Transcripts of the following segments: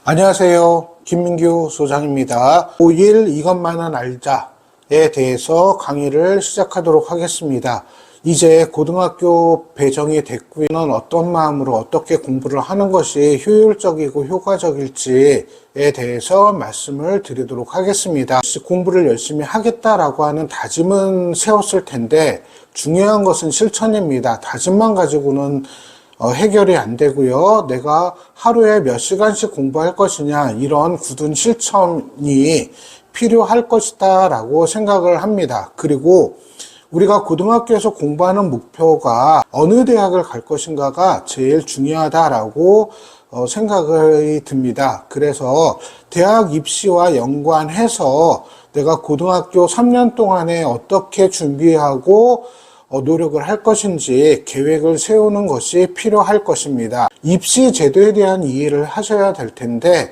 안녕하세요. 김민규 소장입니다. 5일 이것만은 알자에 대해서 강의를 시작하도록 하겠습니다. 이제 고등학교 배정이 됐고요. 어떤 마음으로 어떻게 공부를 하는 것이 효율적이고 효과적일지에 대해서 말씀을 드리도록 하겠습니다. 공부를 열심히 하겠다라고 하는 다짐은 세웠을 텐데 중요한 것은 실천입니다. 다짐만 가지고는 해결이 안 되고요. 내가 하루에 몇 시간씩 공부할 것이냐, 이런 굳은 실천이 필요할 것이다 라고 생각을 합니다. 그리고 우리가 고등학교에서 공부하는 목표가 어느 대학을 갈 것인가가 제일 중요하다라고 생각이 듭니다. 그래서 대학 입시와 연관해서 내가 고등학교 3년 동안에 어떻게 준비하고 노력을 할 것인지 계획을 세우는 것이 필요할 것입니다. 입시 제도에 대한 이해를 하셔야 될 텐데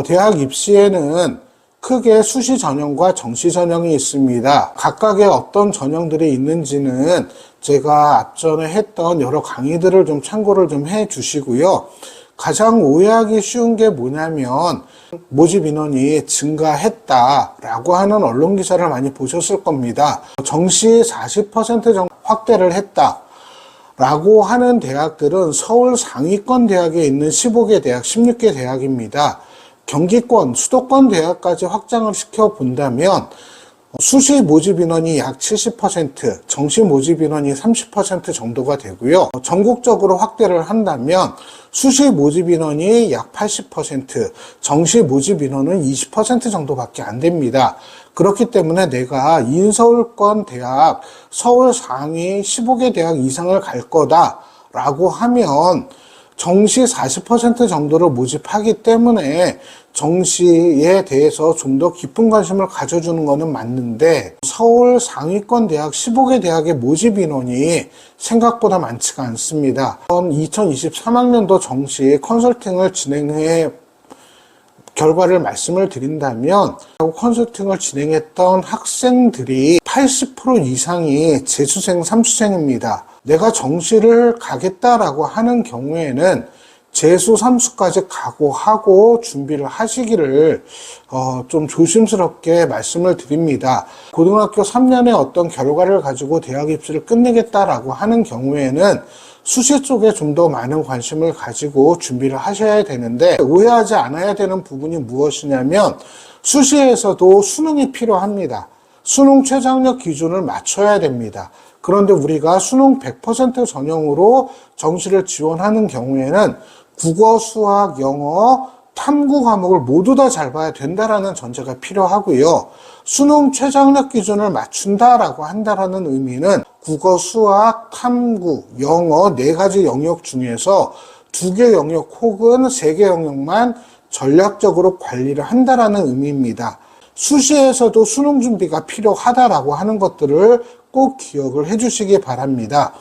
대학 입시에는 크게 수시 전형과 정시 전형이 있습니다. 각각의 어떤 전형들이 있는지는 제가 앞전에 했던 여러 강의들을 좀 참고를 좀 해 주시고요. 가장 오해하기 쉬운 게 뭐냐면 모집 인원이 증가했다라고 하는 언론 기사를 많이 보셨을 겁니다. 정시 40% 정도 확대를 했다라고 하는 대학들은 서울 상위권 대학에 있는 15개 대학, 16개 대학입니다. 경기권, 수도권 대학까지 확장을 시켜본다면 수시 모집 인원이 약 70%, 정시 모집 인원이 30% 정도가 되고요. 전국적으로 확대를 한다면 수시 모집 인원이 약 80%, 정시 모집 인원은 20% 정도밖에 안 됩니다. 그렇기 때문에 내가 인서울권 대학, 서울 상위 15개 대학 이상을 갈 거다라고 하면 정시 40% 정도를 모집하기 때문에 정시에 대해서 좀 더 깊은 관심을 가져주는 것은 맞는데 서울 상위권 대학 15개 대학의 모집 인원이 생각보다 많지가 않습니다. 2023학년도 정시 컨설팅을 진행해 결과를 말씀을 드린다면 컨설팅을 진행했던 학생들이 80% 이상이 재수생, 삼수생입니다. 내가 정시를 가겠다라고 하는 경우에는 재수, 삼수까지 각오하고 준비를 하시기를 좀 조심스럽게 말씀을 드립니다. 고등학교 3년의 어떤 결과를 가지고 대학 입시를 끝내겠다라고 하는 경우에는 수시 쪽에 좀 더 많은 관심을 가지고 준비를 하셔야 되는데 오해하지 않아야 되는 부분이 무엇이냐면 수시에서도 수능이 필요합니다. 수능 최저학력 기준을 맞춰야 됩니다. 그런데 우리가 수능 100% 전형으로 정시를 지원하는 경우에는 국어, 수학, 영어, 탐구 과목을 모두 다 잘 봐야 된다라는 전제가 필요하고요. 수능 최저학력 기준을 맞춘다라고 한다라는 의미는 국어, 수학, 탐구, 영어 4가지 영역 중에서 2개 영역 혹은 3개 영역만 전략적으로 관리를 한다라는 의미입니다. 수시에서도 수능 준비가 필요하다라고 하는 것들을 꼭 기억을 해주시기 바랍니다.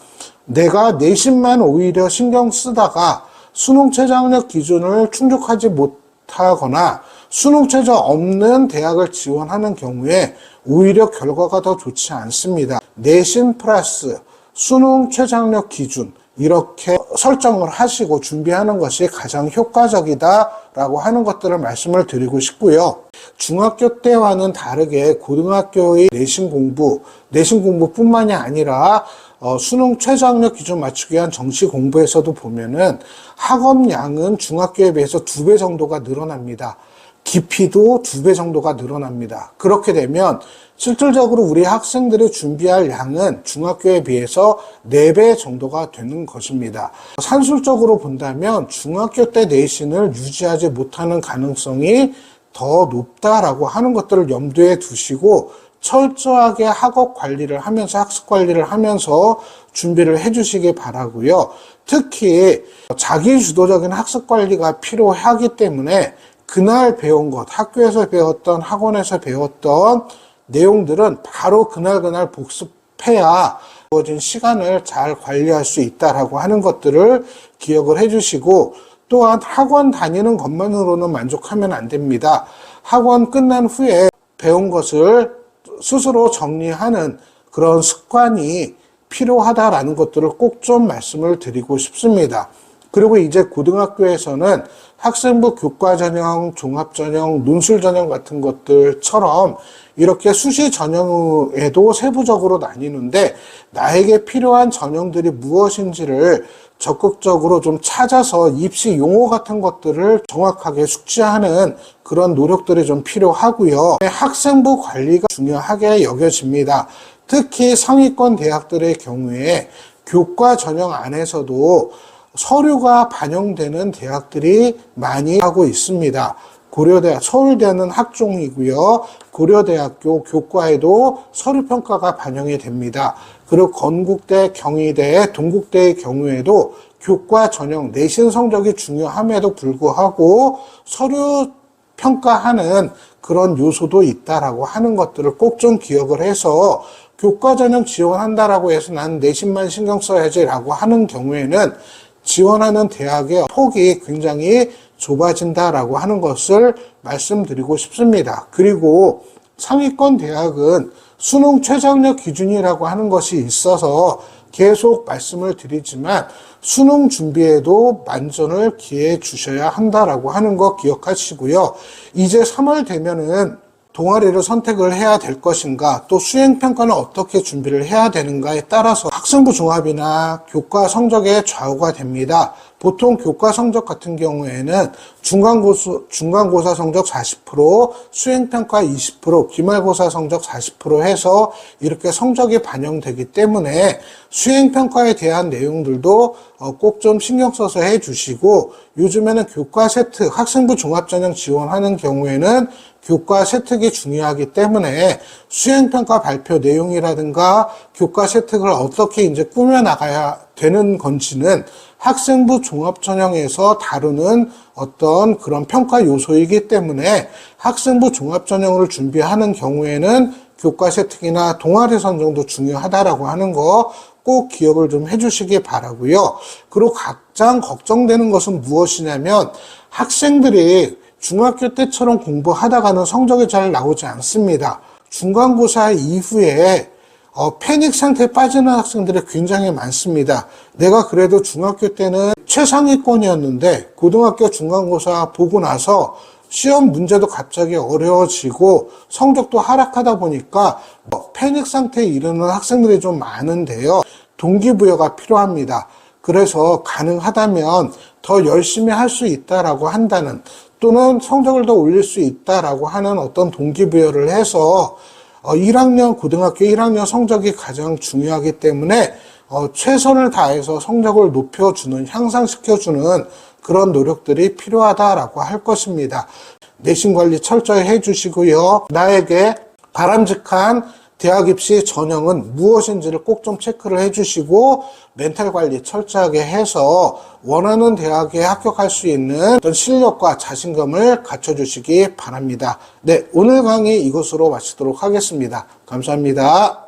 내가 내신만 오히려 신경 쓰다가 수능 최저학력 기준을 충족하지 못하거나 수능 최저 없는 대학을 지원하는 경우에 오히려 결과가 더 좋지 않습니다. 내신 플러스 수능 최저학력 기준 이렇게 설정을 하시고 준비하는 것이 가장 효과적이다라고 하는 것들을 말씀을 드리고 싶고요. 중학교 때와는 다르게 고등학교의 내신 공부뿐만이 아니라 수능 최저학력 기준 맞추기 위한 정시 공부에서도 보면은 학업량은 중학교에 비해서 2배 정도가 늘어납니다. 깊이도 2배 정도가 늘어납니다. 그렇게 되면 실질적으로 우리 학생들이 준비할 양은 중학교에 비해서 4배 정도가 되는 것입니다. 산술적으로 본다면 중학교 때 내신을 유지하지 못하는 가능성이 더 높다라고 하는 것들을 염두에 두시고 철저하게 학업 관리를 하면서 학습 관리를 하면서 준비를 해주시기 바라고요. 특히 자기주도적인 학습 관리가 필요하기 때문에 그날 배운 것, 학교에서 배웠던 학원에서 배웠던 내용들은 바로 그날 복습해야 주어진 시간을 잘 관리할 수 있다라고 하는 것들을 기억을 해주시고 또한 학원 다니는 것만으로는 만족하면 안 됩니다. 학원 끝난 후에 배운 것을 스스로 정리하는 그런 습관이 필요하다라는 것들을 꼭 좀 말씀을 드리고 싶습니다. 그리고 이제 고등학교에서는 학생부 교과전형, 종합전형, 논술전형 같은 것들처럼 이렇게 수시 전형에도 세부적으로 나뉘는데 나에게 필요한 전형들이 무엇인지를 적극적으로 좀 찾아서 입시 용어 같은 것들을 정확하게 숙지하는 그런 노력들이 좀 필요하고요. 학생부 관리가 중요하게 여겨집니다. 특히 상위권 대학들의 경우에 교과 전형 안에서도 서류가 반영되는 대학들이 많이 하고 있습니다. 고려대학, 서울대는 학종이고요. 고려대학교 교과에도 서류평가가 반영이 됩니다. 그리고 건국대, 경희대, 동국대의 경우에도 교과 전형, 내신 성적이 중요함에도 불구하고 서류 평가하는 그런 요소도 있다라고 하는 것들을 꼭 좀 기억을 해서 교과 전형 지원한다라고 해서 난 내신만 신경 써야지라고 하는 경우에는 지원하는 대학의 폭이 굉장히 좁아진다라고 하는 것을 말씀드리고 싶습니다. 그리고 상위권 대학은 수능 최저학력 기준이라고 하는 것이 있어서 계속 말씀을 드리지만 수능 준비에도 만전을 기해 주셔야 한다라고 하는 거 기억하시고요. 이제 3월 되면은 동아리를 선택을 해야 될 것인가, 또 수행평가는 어떻게 준비를 해야 되는가에 따라서 학생부 종합이나 교과 성적에 좌우가 됩니다. 보통 교과 성적 같은 경우에는 중간고사 성적 40%, 수행평가 20%, 기말고사 성적 40% 해서 이렇게 성적이 반영되기 때문에 수행평가에 대한 내용들도 꼭 좀 신경 써서 해주시고, 요즘에는 교과 세트, 학생부 종합전형 지원하는 경우에는 교과 세특이 중요하기 때문에 수행평가 발표 내용이라든가 교과 세특을 어떻게 이제 꾸며나가야 되는 건지는 학생부 종합전형에서 다루는 어떤 그런 평가 요소이기 때문에 학생부 종합전형을 준비하는 경우에는 교과 세특이나 동아리 선정도 중요하다라고 하는 거 꼭 기억을 좀 해주시기 바라고요. 그리고 가장 걱정되는 것은 무엇이냐면 학생들이 중학교 때처럼 공부하다가는 성적이 잘 나오지 않습니다. 중간고사 이후에 패닉 상태에 빠지는 학생들이 굉장히 많습니다. 내가 그래도 중학교 때는 최상위권이었는데 고등학교 중간고사 보고 나서 시험 문제도 갑자기 어려워지고 성적도 하락하다 보니까 패닉 상태에 이르는 학생들이 좀 많은데요. 동기부여가 필요합니다. 그래서 가능하다면 더 열심히 할 수 있다라고 한다는, 또는 성적을 더 올릴 수 있다라고 하는 어떤 동기부여를 해서 1학년, 고등학교 1학년 성적이 가장 중요하기 때문에 최선을 다해서 성적을 높여주는, 향상시켜주는 그런 노력들이 필요하다라고 할 것입니다. 내신 관리 철저히 해주시고요. 나에게 바람직한 대학 입시 전형은 무엇인지를 꼭 좀 체크를 해주시고 멘탈 관리 철저하게 해서 원하는 대학에 합격할 수 있는 어떤 실력과 자신감을 갖춰주시기 바랍니다. 네, 오늘 강의 이것으로 마치도록 하겠습니다. 감사합니다.